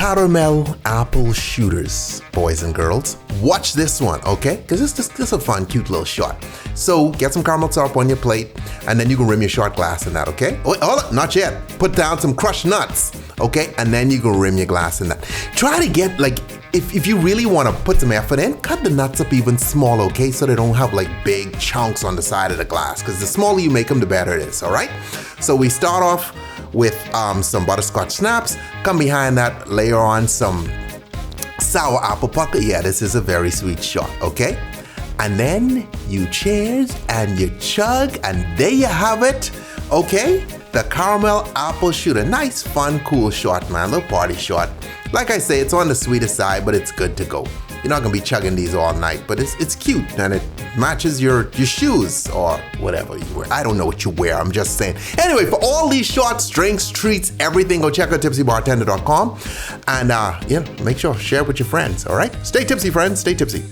caramel apple shooters, boys and girls. Watch this one, okay? Because this is a fun, cute little shot. So get some caramel syrup on your plate, and then you can rim your shot glass in that, okay? Oh, hold up, not yet. Put down some crushed nuts, okay? And then you can rim your glass in that. Try to get, like, if you really want to put some effort in, cut the nuts up even smaller, okay? So they don't have like big chunks on the side of the glass, because the smaller you make them, the better it is, all right? So we start off with some butterscotch schnapps. Come behind that, layer on some sour apple pucker. Yeah, this is a very sweet shot, okay? And then you cheers and you chug, and there you have it, okay? The caramel apple shooter. Nice, fun, cool shot, man. Little party shot. Like I say, it's on the sweeter side, but it's good to go. You're not gonna be chugging these all night, but it's cute and it matches your shoes or whatever you wear. I don't know what you wear, I'm just saying. Anyway, for all these shots, drinks, treats, everything, go check out tipsybartender.com and make sure, share it with your friends, all right? Stay tipsy, friends, stay tipsy.